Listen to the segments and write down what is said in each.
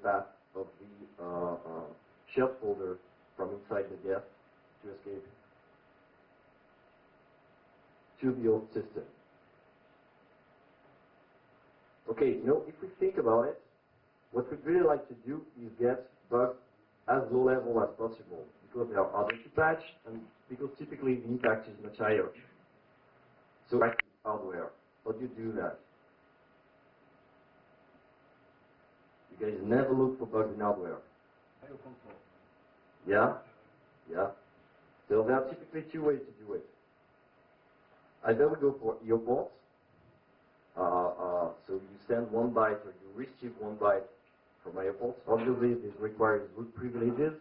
path of the shared folder from inside the guest to escape to the old system. Okay, now if we think about it, what we'd really like to do is get bugs as low level as possible, because they are harder to patch and because typically the impact is much higher. So hardware, how do you do that? You guys never look for bugs in hardware. Yeah? Yeah. So there are typically two ways to do it. Either we go for IO ports, so you send 1 byte or you receive 1 byte from IO ports. Obviously, this requires root privileges.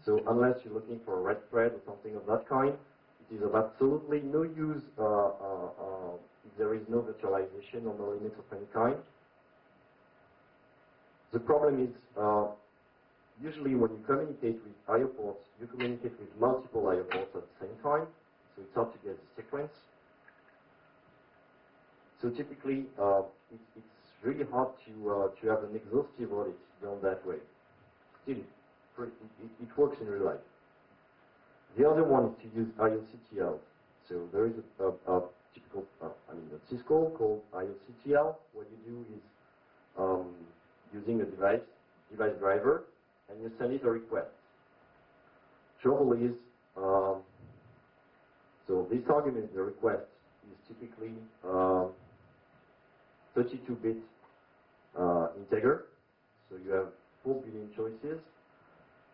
So unless you're looking for a red thread or something of that kind, it is of absolutely no use if there is no virtualization or no limits of any kind. The problem is, usually when you communicate with IO ports, you communicate with multiple IO ports at the same time, so it's hard to get the sequence. So typically, it's really hard to have an exhaustive audit done that way. Still, it works in real life. The other one is to use IOCTL. So there is a typical, a syscall called IOCTL. What you do is using a device driver, and you send it a request. Trouble is, so this argument, the request, is typically 32-bit integer. So you have 4 billion choices.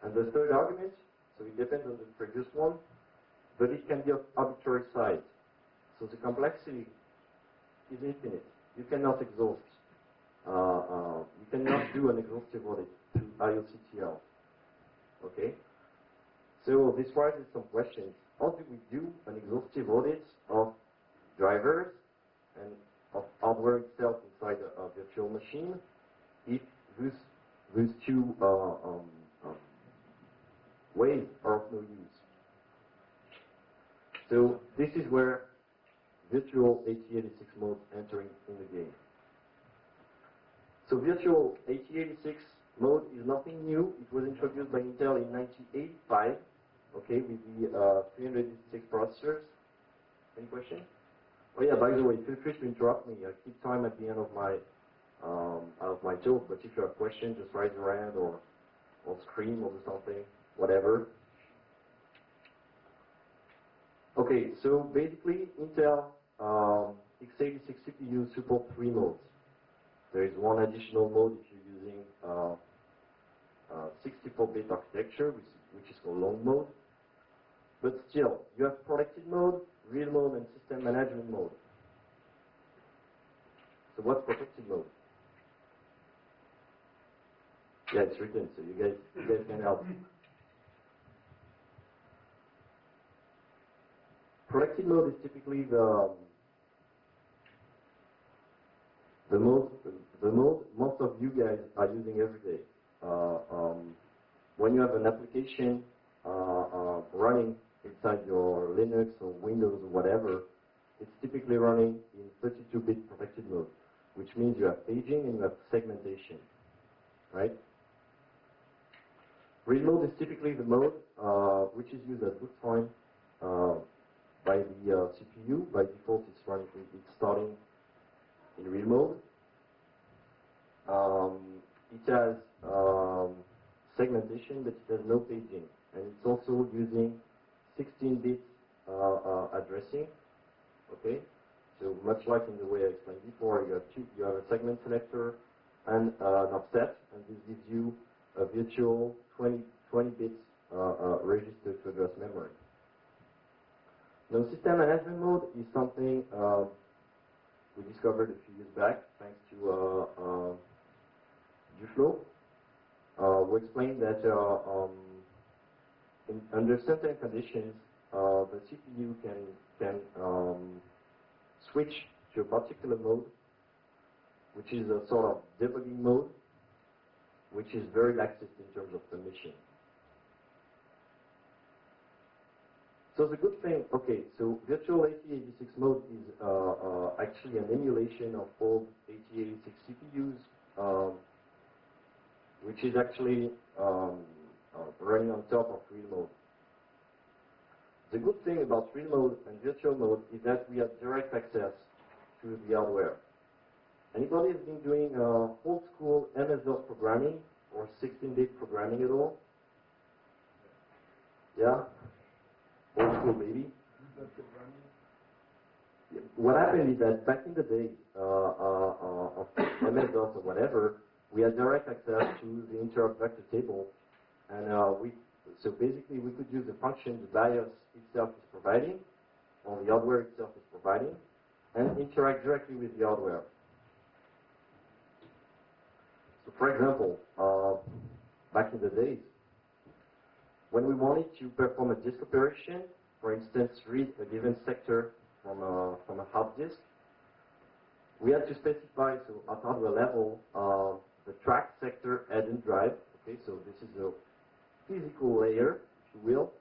And the third argument, so it depends on the previous one, but it can be of arbitrary size. So the complexity is infinite. You cannot exhaust. You cannot do an exhaustive audit to IOCTL. Okay? So this raises some questions. How do we do an exhaustive audit of drivers and of hardware itself inside a virtual machine if those two ways are of no use? So this is where virtual 8086 mode entering in the game. So virtual 8086 mode is nothing new. It was introduced by Intel in 1985, okay, with the 386 processors. Any questions? Oh yeah, by the way, feel free to interrupt me. I keep time at the end of my talk, but if you have questions, just raise your hand or scream or do something, whatever. Okay, so basically, Intel x86 CPUs support 3 modes. There is one additional mode if you're using 64-bit architecture, which is called long mode. But still, you have protected mode, real mode, and system management mode. So what's protected mode? Yeah, it's written, so you guys can help. Protected mode is typically the mode most of you guys are using every day. When you have an application running inside your Linux or Windows or whatever, it's typically running in 32-bit protected mode, which means you have paging and you have segmentation, right? Real mode is typically the mode which is used at boot time by the CPU. By default, it's starting in real mode. It has segmentation, but it has no paging, and it's also using 16-bit addressing. Okay, so much like in the way I explained before, you have a segment selector and an offset, and this gives you a virtual 20-bit register to address memory. Now, system management mode is something we discovered a few years back, thanks to Duflo. We explained that under certain conditions, the CPU can switch to a particular mode, which is a sort of debugging mode, which is very laxist in terms of permission. So the good thing, okay, so virtual 8086 mode is actually an emulation of old 8086 CPUs which is actually running on top of real mode. The good thing about real mode and virtual mode is that we have direct access to the hardware. Anybody has been doing old school MS-DOS programming or 16-bit programming at all? Yeah? Old school, baby. What happened is that back in the day of MS-DOS or whatever, we had direct access to the interrupt vector table, and so basically we could use the function the BIOS itself is providing, or the hardware itself is providing, and interact directly with the hardware. So for example, back in the days, when we wanted to perform a disk operation, for instance, read a given sector from a hard disk, we had to specify, so at hardware level, the track, sector, head, and drive. Okay, so this is a physical layer, if you will.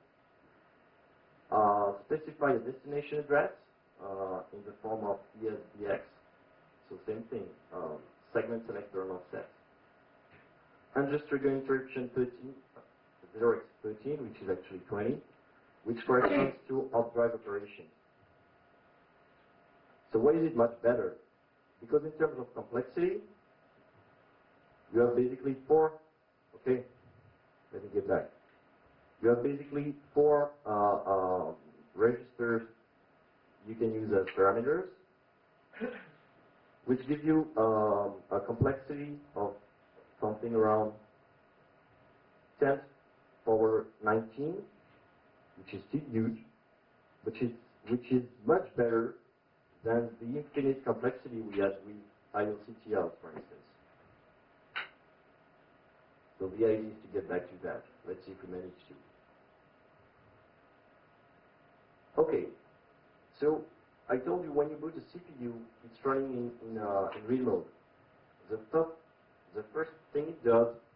Specify a destination address in the form of ESBX. So same thing, segment selector and offset. And just trigger interruption 13, 0x13, which is actually 20, which corresponds to hard drive operation. So why is it much better? Because in terms of complexity, you have basically four, okay, let me get back. You have basically four registers you can use as parameters, which give you a complexity of something around 10 power 19, which is still huge, which is much better than the infinite complexity we had with IOCTL, for instance. So the idea is to get back to that. Let's see if we manage to. Okay, so I told you when you boot a CPU, it's running in real mode. The first thing it does